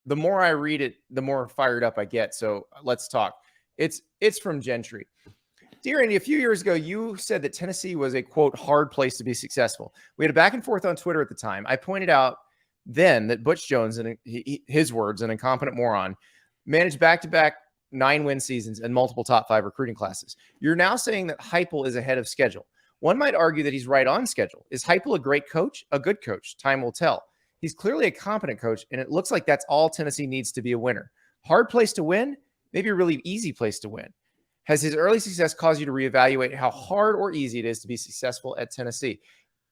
the more I read it, the more fired up I get. So let's talk. It's from Gentry. Dear Andy, a few years ago, you said that Tennessee was a, quote, hard place to be successful. We had a back and forth on Twitter at the time. I pointed out then that Butch Jones, and his words, an incompetent moron, managed back-to-back 9-win seasons and multiple top 5 recruiting classes. You're now saying that Heupel is ahead of schedule. One might argue that he's right on schedule. Is Heupel a great coach? A good coach? Time will tell. He's clearly a competent coach, and it looks like that's all Tennessee needs to be a winner. Hard place to win? Maybe a really easy place to win. Has his early success caused you to reevaluate how hard or easy it is to be successful at Tennessee?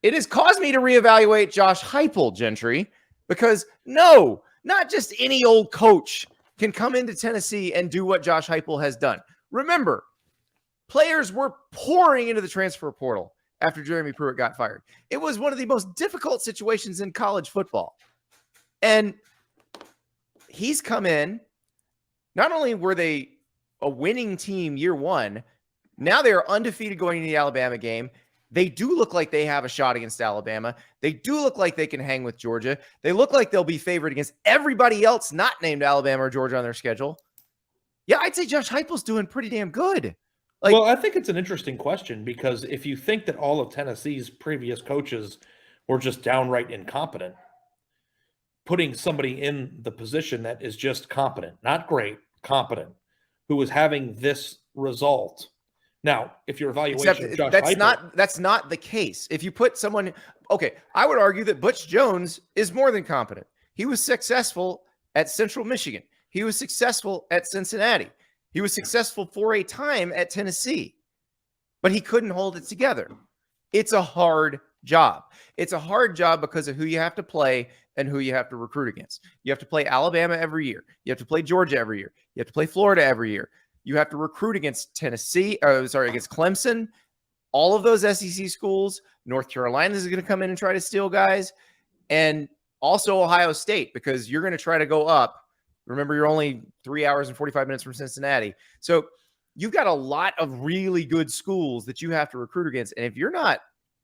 It has caused me to reevaluate Josh Heupel, Gentry, because no, not just any old coach can come into Tennessee and do what Josh Heupel has done. Remember, players were pouring into the transfer portal after Jeremy Pruitt got fired. It was one of the most difficult situations in college football. And he's come in, not only were they a winning team year one, now they are undefeated going into the Alabama game. They do look like they have a shot against Alabama. They do look like they can hang with Georgia. They look like they'll be favored against everybody else not named Alabama or Georgia on their schedule. Yeah, I'd say Josh Heupel's doing pretty damn good. Well, I think it's an interesting question because if you think that all of Tennessee's previous coaches were just downright incompetent, putting somebody in the position that is just competent, not great, competent, who is having this result. Now, if your evaluation of Josh Heupel, that's not the case. If you put someone, okay, I would argue that Butch Jones is more than competent. He was successful at Central Michigan. He was successful at Cincinnati. He was successful for a time at Tennessee, but he couldn't hold it together. It's a hard job. It's a hard job because of who you have to play and who you have to recruit against. You have to play Alabama every year. You have to play Georgia every year. You have to play Florida every year. You have to recruit against against Clemson, all of those SEC schools. North Carolina is going to come in and try to steal guys, and also Ohio State, because you're going to try to go up. Remember, you're only 3 hours and 45 minutes from Cincinnati. So you've got a lot of really good schools that you have to recruit against. And if you're not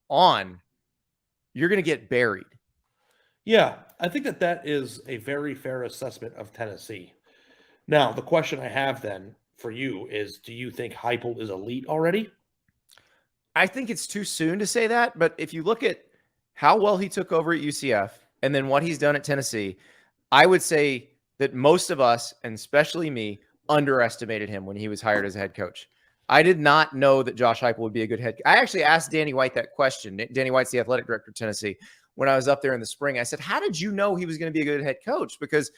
on, you're going to get buried. Yeah, I think that is a very fair assessment of Tennessee. Now, the question I have then for you is, do you think Heupel is elite already? I think it's too soon to say that, but if you look at how well he took over at UCF and then what he's done at Tennessee, I would say that most of us, and especially me, underestimated him when he was hired as a head coach. I did not know that Josh Heupel would be a good head coach. I actually asked Danny White that question. Danny White's the athletic director of Tennessee. When I was up there in the spring, I said, how did you know he was going to be a good head coach? Because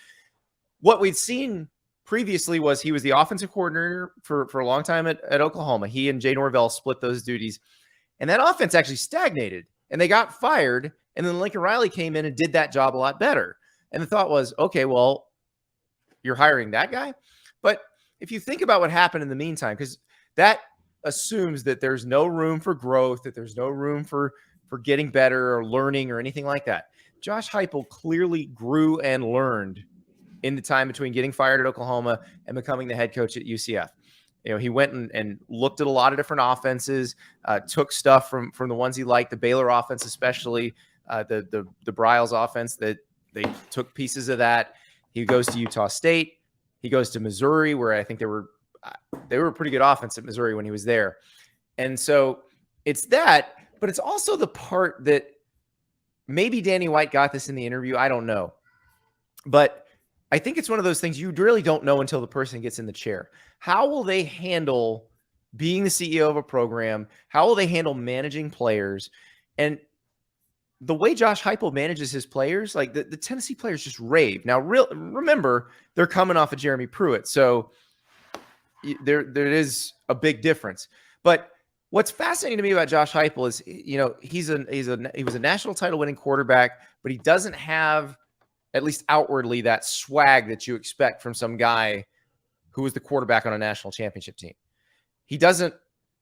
what we'd seen previously was he was the offensive coordinator for a long time at Oklahoma. He and Jay Norvell split those duties. And that offense actually stagnated. And they got fired. And then Lincoln Riley came in and did that job a lot better. And the thought was, okay, well, you're hiring that guy? But if you think about what happened in the meantime, because that assumes that there's no room for growth, that there's no room for getting better or learning or anything like that. Josh Heupel clearly grew and learned in the time between getting fired at Oklahoma and becoming the head coach at UCF. You know, he went and looked at a lot of different offenses, took stuff from the ones he liked, the Baylor offense especially, the Briles offense, that they took pieces of that. He goes to Utah State. He goes to Missouri, where I think they were a pretty good offense at Missouri when he was there. And so it's that, but it's also the part that maybe Danny White got this in the interview. I don't know. But I think it's one of those things you really don't know until the person gets in the chair. How will they handle being the CEO of a program? How will they handle managing players? And the way Josh Heupel manages his players, like the Tennessee players just rave. Now, remember, they're coming off of Jeremy Pruitt. So there is a big difference. But what's fascinating to me about Josh Heupel is, you know, he was a national title winning quarterback, but he doesn't have, at least outwardly, that swag that you expect from some guy who was the quarterback on a national championship team. He doesn't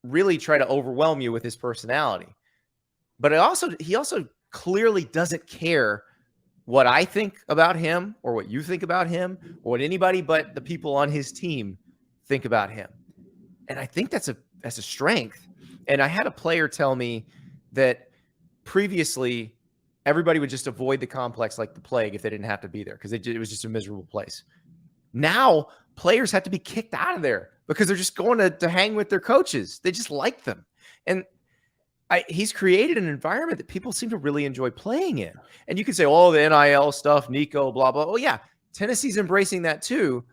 really try to overwhelm you with his personality. But he also clearly doesn't care what I think about him or what you think about him or what anybody but the people on his team think about him. And I think that's a strength. And I had a player tell me that previously everybody would just avoid the complex like the plague if they didn't have to be there because it was just a miserable place. Now players have to be kicked out of there because they're just going to hang with their coaches. They just like them. And he's created an environment that people seem to really enjoy playing in. And you can say, oh, the NIL stuff, Nico, blah, blah. Oh, yeah, Tennessee's embracing that too.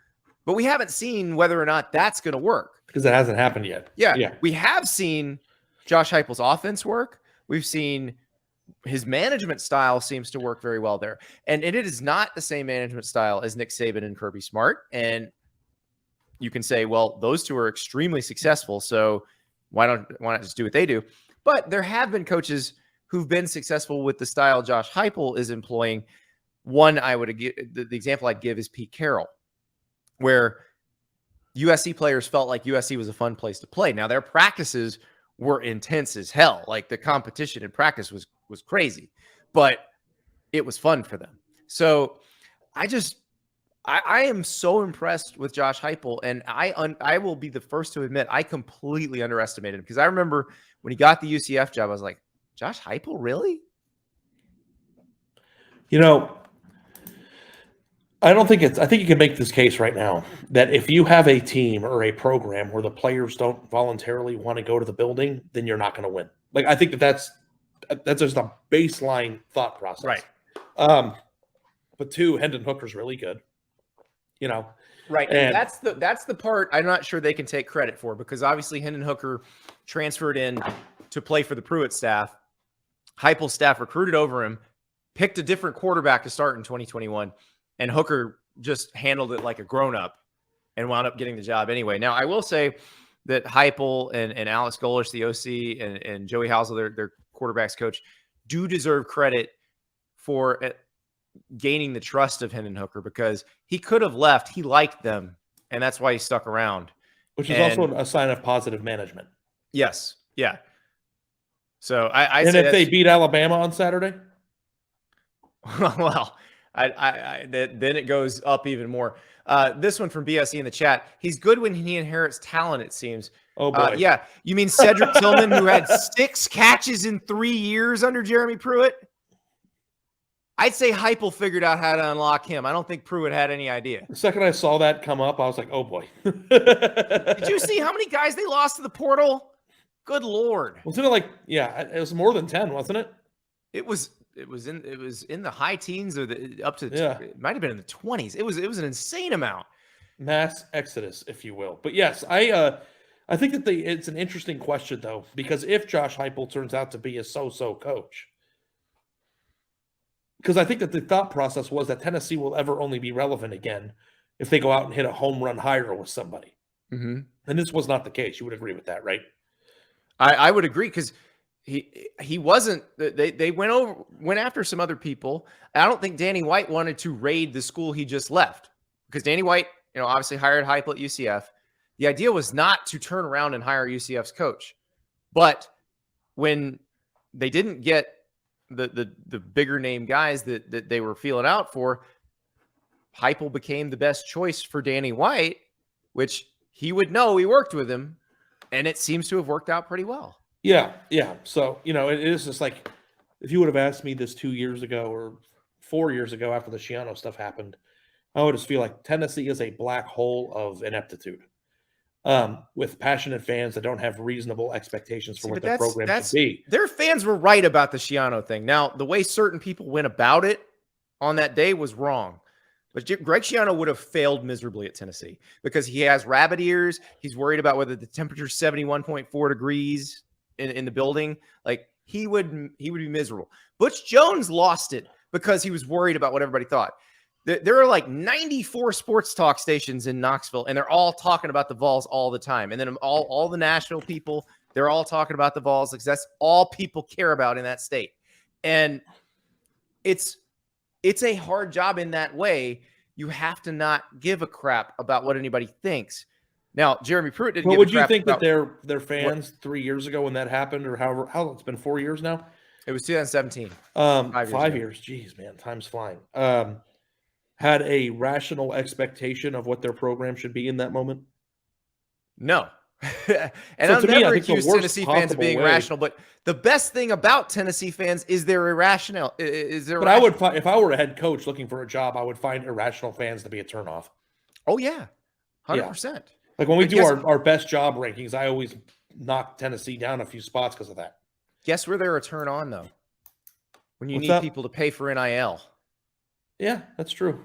But we haven't seen whether or not that's going to work. Because it hasn't happened yet. Yeah. We have seen Josh Heupel's offense work. We've seen his management style seems to work very well there. And it is not the same management style as Nick Saban and Kirby Smart. And you can say, well, those two are extremely successful. So why not just do what they do? But there have been coaches who've been successful with the style Josh Heupel is employing. One I would give, the example I'd give is Pete Carroll, where USC players felt like USC was a fun place to play. Now, their practices were intense as hell. Like the competition in practice was crazy, but it was fun for them. So I am so impressed with Josh Heupel, and I will be the first to admit I completely underestimated him because I remember when he got the UCF job, I was like, Josh Heupel, really? You know, I think you can make this case right now that if you have a team or a program where the players don't voluntarily want to go to the building, then you're not going to win. Like, I think that's just a baseline thought process. Right. But two, Hendon Hooker's really good. You know, right. And that's the part I'm not sure they can take credit for because obviously Hendon Hooker transferred in to play for the Pruitt staff. Heupel's staff recruited over him, picked a different quarterback to start in 2021, and Hooker just handled it like a grown-up and wound up getting the job anyway. Now, I will say that Heupel and Alex Golesh, the OC, and Joey Housel, their quarterback's coach, do deserve credit for gaining the trust of Hendon Hooker because he could have left. He liked them, and that's why he stuck around. Which is also a sign of positive management. Yes. Yeah. So and if they beat Alabama on Saturday? Well, then it goes up even more. This one from BSE in the chat. He's good when he inherits talent, it seems. Oh, boy. Yeah. You mean Cedric Tillman, who had 6 catches in 3 years under Jeremy Pruitt? I'd say Heupel figured out how to unlock him. I don't think Pruitt had any idea. The second I saw that come up, I was like, oh, boy. Did you see how many guys they lost to the portal? Good Lord. Wasn't it like, yeah, it was more than 10, wasn't it? It was in the high teens or up to it might have been in the 20s. It was an insane amount. Mass exodus, if you will. But yes, I think that it's an interesting question though, because if Josh Heupel turns out to be a so-so coach, because I think that the thought process was that Tennessee will ever only be relevant again if they go out and hit a home run hire with somebody. Mm-hmm. And this was not the case. You would agree with that, right? I would agree because he wasn't. They went after some other people. I don't think Danny White wanted to raid the school he just left because Danny White, obviously hired Heupel at UCF. The idea was not to turn around and hire UCF's coach, but when they didn't get the bigger name guys that they were feeling out for, Heupel became the best choice for Danny White, which he would know. He worked with him, and it seems to have worked out pretty well. Yeah. So, it is just like, if you would have asked me this 2 years ago or 4 years ago after the Schiano stuff happened, I would just feel like Tennessee is a black hole of ineptitude with passionate fans that don't have reasonable expectations for what their program should be. Their fans were right about the Schiano thing. Now, the way certain people went about it on that day was wrong. But Greg Schiano would have failed miserably at Tennessee because he has rabbit ears. He's worried about whether the temperature's 71.4 degrees in the building. Like he would be miserable. Butch Jones lost it because he was worried about what everybody thought. There are like 94 sports talk stations in Knoxville, and they're all talking about the Vols all the time. And then all the national people, they're all talking about the Vols because that's all people care about in that state. And it's a hard job in that way. You have to not give a crap about what anybody thinks. Now, Jeremy Pruitt didn't. Well, give would a you crap think about that their fans 3 years ago when that happened, or how it's been 4 years now? It was 2017. 5 years. Jeez, man, time's flying. Had a rational expectation of what their program should be in that moment? No. And So I'll to me, I never think the accuse worst Tennessee fans of possible being way- irrational, but the best thing about Tennessee fans is their irrational. Is their But I would find, if I were a head coach looking for a job, I would find irrational fans to be a turnoff. Oh yeah, Yeah. 100%. Like when we But do guess- our best job rankings, I always knock Tennessee down a few spots because of that. Guess where they're a turn on though? When you What's need that? people to pay for NIL. Yeah, that's true.